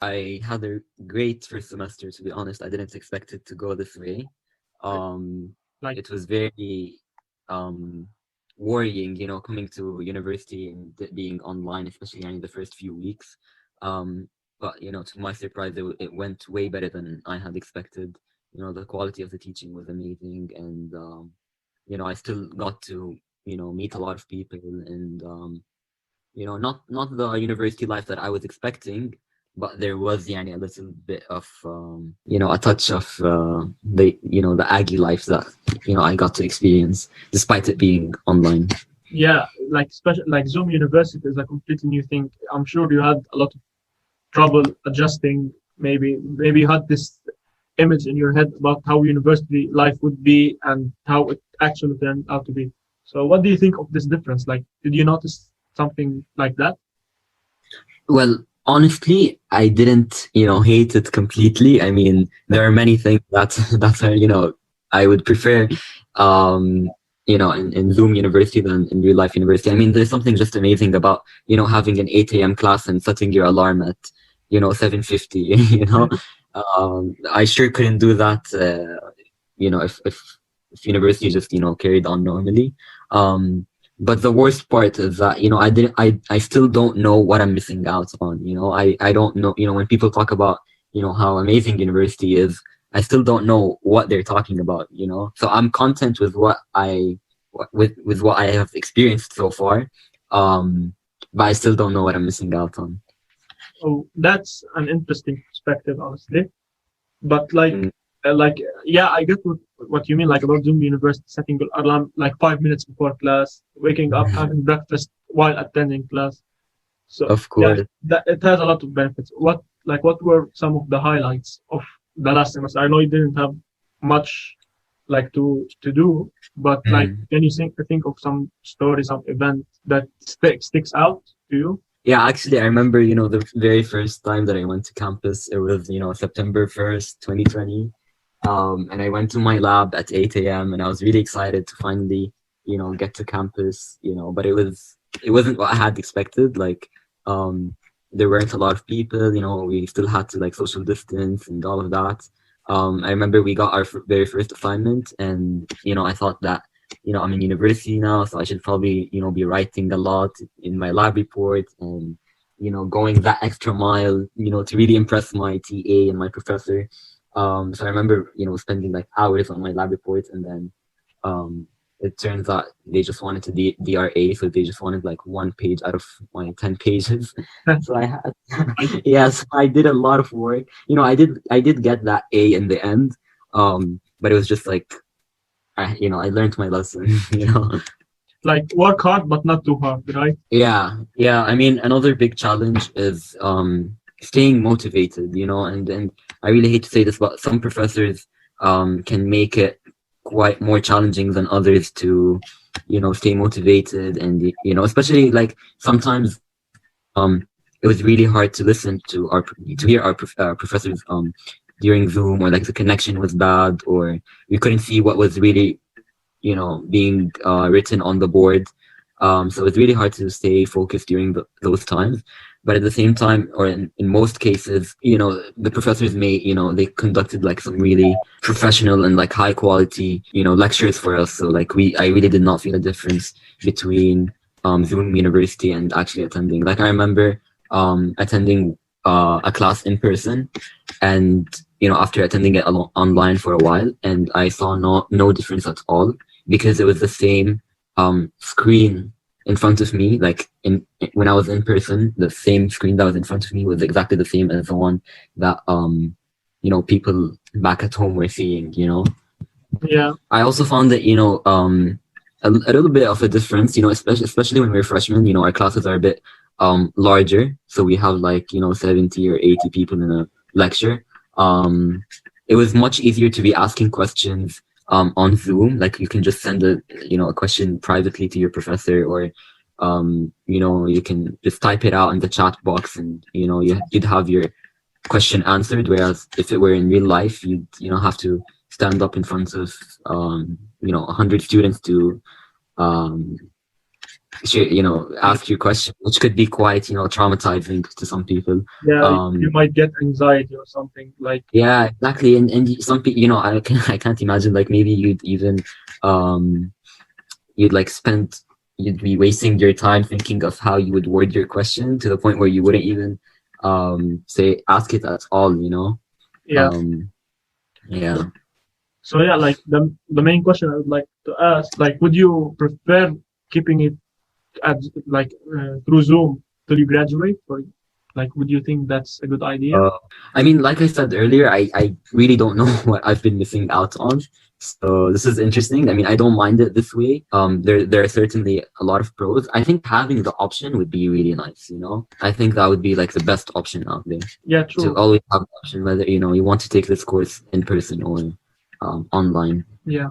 I had a great first semester, to be honest. I didn't expect it to go this way. Like, It was very um, worrying, coming to university and being online, especially in the first few weeks. Um, but, to my surprise, it went way better than I had expected. The quality of the teaching was amazing. And, I still got to, meet a lot of people and, not the university life that I was expecting, but there was yani, a little bit of a touch of the Aggie life that I got to experience despite it being online. yeah, like special, like Zoom University is a completely new thing. I'm sure you had a lot of trouble adjusting. Maybe you had this image in your head about how university life would be and how it actually turned out to be. So, what do you think of this difference? Like, did you notice something like that? Well, honestly, I didn't hate it completely. I mean, there are many things that that are I would prefer um in Zoom University than in real life university. I mean, there's something just amazing about having an 8 a.m. class and setting your alarm at 7:50. I sure couldn't do that. If university just carried on normally. But the worst part is that I still don't know what I'm missing out on. I don't know. When people talk about how amazing university is, I still don't know what they're talking about. So I'm content with with what I have experienced so far, but I still don't know what I'm missing out on. Oh, that's an interesting perspective, honestly. But Mm. yeah, I get what you mean, like about Zoom University setting your alarm like 5 minutes before class, waking up, having breakfast while attending class. So Of yeah, course. that it has a lot of benefits. What were some of the highlights of the last semester? I know you didn't have much like to do, but like Mm. can you think of some story, some event that sticks out to you? Yeah, actually, I remember, the very first time that I went to campus, it was, September 1st, 2020. And I went to my lab at 8 a.m. and I was really excited to finally, get to campus, but it wasn't what I had expected. Like, um, there weren't a lot of people, we still had to like social distance and all of that. I remember we got our very first assignment and, I thought that, I'm in university now, so I should probably, be writing a lot in my lab report and, going that extra mile, to really impress my TA and my professor. So I remember, spending like hours on my lab reports, and then um, it turns out they just wanted to DRA, so they just wanted like one page out of my 10 pages. So I had, yes, I did a lot of work. I did get that A in the end, but it was just like, I learned my lesson. Like work hard, but not too hard, right? Yeah, yeah. I mean, another big challenge is staying motivated, and I really hate to say this, but some professors can make it quite more challenging than others to, stay motivated and especially like sometimes it was really hard to listen to hear our professors during Zoom, or like the connection was bad, or we couldn't see what was really being written on the board. So it's really hard to stay focused during those times. But at the same time, or in most cases, the professors they conducted like some really professional and like high quality, lectures for us. So like I really did not feel a difference between Zoom University and actually attending. Like I remember attending a class in person, and after attending it online for a while, and I saw no difference at all, because it was the same screen in front of me. Like when I was in person, the same screen that was in front of me was exactly the same as the one that people back at home were seeing. Yeah, I also found that a little bit of a difference. Especially when we're freshmen. Our classes are a bit larger, so we have like 70 or 80 people in a lecture. Um, it was much easier to be asking questions on Zoom. Like you can just send a question privately to your professor, or you can just type it out in the chat box, and you'd have your question answered. Whereas if it were in real life, you'd have to stand up in front of 100 students to um ask your question, which could be quite, traumatizing to some people. Yeah, you Um, might get anxiety or something like. yeah, exactly. And some people, I can't imagine like maybe you'd even, um, you'd like spend, you'd be wasting your time thinking of how you would word your question to the point where you wouldn't even, say, ask it at all, Yeah. Um, yeah. So yeah, like the main question I would like to ask, like, would you prefer keeping it at like through Zoom till you graduate, or like, would you think that's a good idea? Uh, I mean, like I said earlier, I really don't know what I've been missing out on. So this is interesting. I mean, I don't mind it this way. There are certainly a lot of pros. I think having the option would be really nice. I think that would be like the best option out there Yeah, to true. always have the option whether, you want to take this course in person or online. Yeah.